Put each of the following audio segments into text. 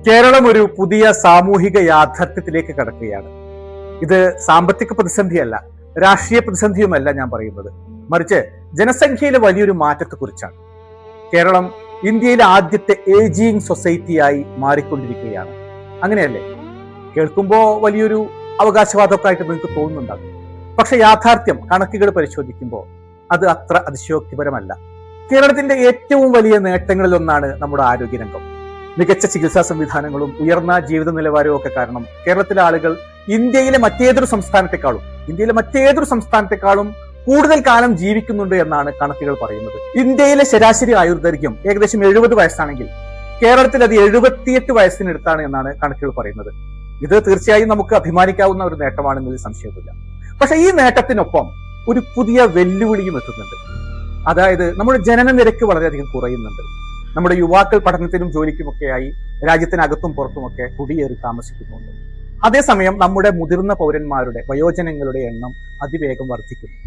കേരളം ഒരു പുതിയ സാമൂഹിക യാഥാർത്ഥ്യത്തിലേക്ക് കടക്കുകയാണ്. ഇത് സാമ്പത്തിക പ്രതിസന്ധിയല്ല, രാഷ്ട്രീയ പ്രതിസന്ധിയുമല്ല ഞാൻ പറയുന്നത്, മറിച്ച് ജനസംഖ്യയിലെ വലിയൊരു മാറ്റത്തെക്കുറിച്ചാണ്. കേരളം ഇന്ത്യയിലെ ആദ്യത്തെ ഏജിങ് സൊസൈറ്റിയായി മാറിക്കൊണ്ടിരിക്കുകയാണ്. അങ്ങനെയല്ലേ? കേൾക്കുമ്പോൾ വലിയൊരു അവകാശവാദമൊക്കെ ആയിട്ട് നിങ്ങൾക്ക് തോന്നുന്നുണ്ടാകും. പക്ഷെ യാഥാർത്ഥ്യം, കണക്കുകൾ പരിശോധിക്കുമ്പോൾ അത് അത്ര അതിശയോക്തിപരമല്ല. കേരളത്തിന്റെ ഏറ്റവും വലിയ നേട്ടങ്ങളിൽ ഒന്നാണ് നമ്മുടെ ആരോഗ്യരംഗം. മികച്ച ചികിത്സാ സംവിധാനങ്ങളും ഉയർന്ന ജീവിത നിലവാരവും ഒക്കെ കാരണം കേരളത്തിലെ ആളുകൾ ഇന്ത്യയിലെ മറ്റേതൊരു സംസ്ഥാനത്തെക്കാളും കൂടുതൽ കാലം ജീവിക്കുന്നുണ്ട് എന്നാണ് കണക്കുകൾ പറയുന്നത്. ഇന്ത്യയിലെ ശരാശരി ആയുർദൈർഘ്യം ഏകദേശം 70 വയസ്സാണെങ്കിൽ കേരളത്തിൽ അത് 78 വയസ്സിനടുത്താണ് എന്നാണ് കണക്കുകൾ പറയുന്നത്. ഇത് തീർച്ചയായും നമുക്ക് അഭിമാനിക്കാവുന്ന ഒരു നേട്ടമാണെന്നതിൽ സംശയമില്ല. പക്ഷെ ഈ നേട്ടത്തിനൊപ്പം ഒരു പുതിയ വെല്ലുവിളിയും എത്തുന്നുണ്ട്. അതായത് നമ്മുടെ ജനന നിരക്ക് വളരെയധികം കുറയുന്നുണ്ട്. നമ്മുടെ യുവാക്കൾ പഠനത്തിനും ജോലിക്കുമൊക്കെയായി രാജ്യത്തിനകത്തും പുറത്തുമൊക്കെ കുടിയേറി താമസിക്കുന്നുണ്ട്. അതേസമയം നമ്മുടെ മുതിർന്ന പൗരന്മാരുടെ, വയോജനങ്ങളുടെ എണ്ണം അതിവേഗം വർദ്ധിക്കുന്നു.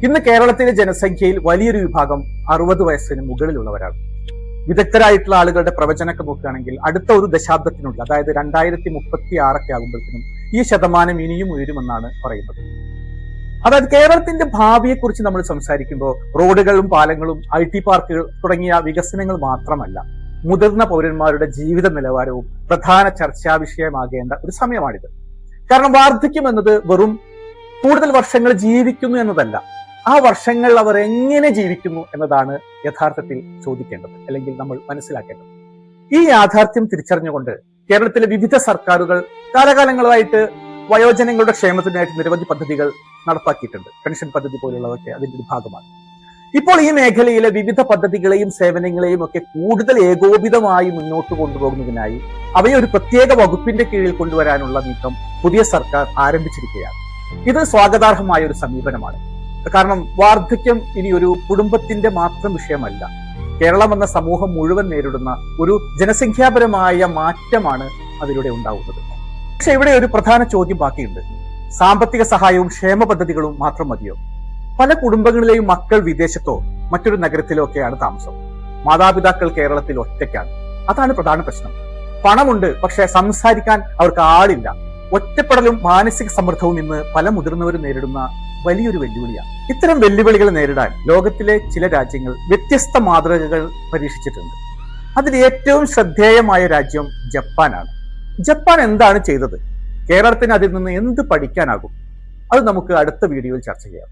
ഇന്ന് കേരളത്തിലെ ജനസംഖ്യയിൽ വലിയൊരു വിഭാഗം 60 വയസ്സിന് മുകളിലുള്ളവരാണ്. വിദഗ്ധരായിട്ടുള്ള ആളുകളുടെ പ്രവചനമൊക്കെ നോക്കുകയാണെങ്കിൽ അടുത്ത ഒരു ദശാബ്ദത്തിനുള്ളിൽ, അതായത് 2036 ആകുമ്പോഴത്തേനും ഈ ശതമാനം ഇനിയും ഉയരുമെന്നാണ് പറയുന്നത്. അതായത് കേരളത്തിന്റെ ഭാവിയെക്കുറിച്ച് നമ്മൾ സംസാരിക്കുമ്പോൾ റോഡുകളും പാലങ്ങളും IT പാർക്കുകൾ തുടങ്ങിയ വികസനങ്ങൾ മാത്രമല്ല, മുതിർന്ന പൗരന്മാരുടെ ജീവിത നിലവാരവും പ്രധാന ചർച്ചാ വിഷയമാകേണ്ട ഒരു സമയമാണിത്. കാരണം വാർദ്ധക്യം എന്നത് വെറും കൂടുതൽ വർഷങ്ങൾ ജീവിക്കുന്നു എന്നതല്ല, ആ വർഷങ്ങൾ അവർ എങ്ങനെ ജീവിക്കുന്നു എന്നതാണ് യഥാർത്ഥത്തിൽ ചോദിക്കേണ്ടത്, അല്ലെങ്കിൽ നമ്മൾ മനസ്സിലാക്കേണ്ടത്. ഈ യാഥാർത്ഥ്യം തിരിച്ചറിഞ്ഞുകൊണ്ട് കേരളത്തിലെ വിവിധ സർക്കാരുകൾ കാലകാലങ്ങളായിട്ട് വയോജനങ്ങളുടെ ക്ഷേമത്തിനായിട്ട് നിരവധി പദ്ധതികൾ നടപ്പാക്കിയിട്ടുണ്ട്. പെൻഷൻ പദ്ധതി പോലുള്ളതൊക്കെ അതിന്റെ ഒരു ഭാഗമാണ്. ഇപ്പോൾ ഈ മേഖലയിലെ വിവിധ പദ്ധതികളെയും സേവനങ്ങളെയും ഒക്കെ കൂടുതൽ ഏകോപിതമായി മുന്നോട്ട് കൊണ്ടുപോകുന്നതിനായി അവയെ ഒരു പ്രത്യേക വകുപ്പിന്റെ കീഴിൽ കൊണ്ടുവരാനുള്ള നീക്കം പുതിയ സർക്കാർ ആരംഭിച്ചിരിക്കുകയാണ്. ഇത് സ്വാഗതാർഹമായ ഒരു സമീപനമാണ്. കാരണം വാർദ്ധക്യം ഇനി ഒരു കുടുംബത്തിന്റെ മാത്രം വിഷയമല്ല, കേരളം എന്ന സമൂഹം മുഴുവൻ നേരിടുന്ന ഒരു ജനസംഖ്യാപരമായ മാറ്റമാണ് അതിലൂടെ ഉണ്ടാവുന്നത്. പക്ഷെ ഇവിടെ ഒരു പ്രധാന ചോദ്യം ബാക്കിയുണ്ട്. സാമ്പത്തിക സഹായവും ക്ഷേമ പദ്ധതികളും മാത്രം മതിയോ? പല കുടുംബങ്ങളിലെയും മക്കൾ വിദേശത്തോ മറ്റൊരു നഗരത്തിലോ ഒക്കെയാണ് താമസം. മാതാപിതാക്കൾ കേരളത്തിൽ ഒറ്റയ്ക്കാണ്. അതാണ് പ്രധാന പ്രശ്നം. പണമുണ്ട്, പക്ഷെ സംസാരിക്കാൻ അവർക്ക് ആളില്ല. ഒറ്റപ്പെടലും മാനസിക സമ്മർദ്ദവും ഇന്ന് പല മുതിർന്നവരും നേരിടുന്ന വലിയൊരു വെല്ലുവിളിയാണ്. ഇത്തരം വെല്ലുവിളികൾ നേരിടാൻ ലോകത്തിലെ ചില രാജ്യങ്ങൾ വ്യത്യസ്ത മാതൃകകൾ പരീക്ഷിച്ചിട്ടുണ്ട്. അതിൽ ഏറ്റവും ശ്രദ്ധേയമായ രാജ്യം ജപ്പാനാണ്. ജപ്പാൻ എന്താണ് ചെയ്തത്? കേരളത്തിന് അതിൽ നിന്ന് എന്ത് പഠിക്കാനാകും? അത് നമുക്ക് അടുത്ത വീഡിയോയിൽ ചർച്ച ചെയ്യാം.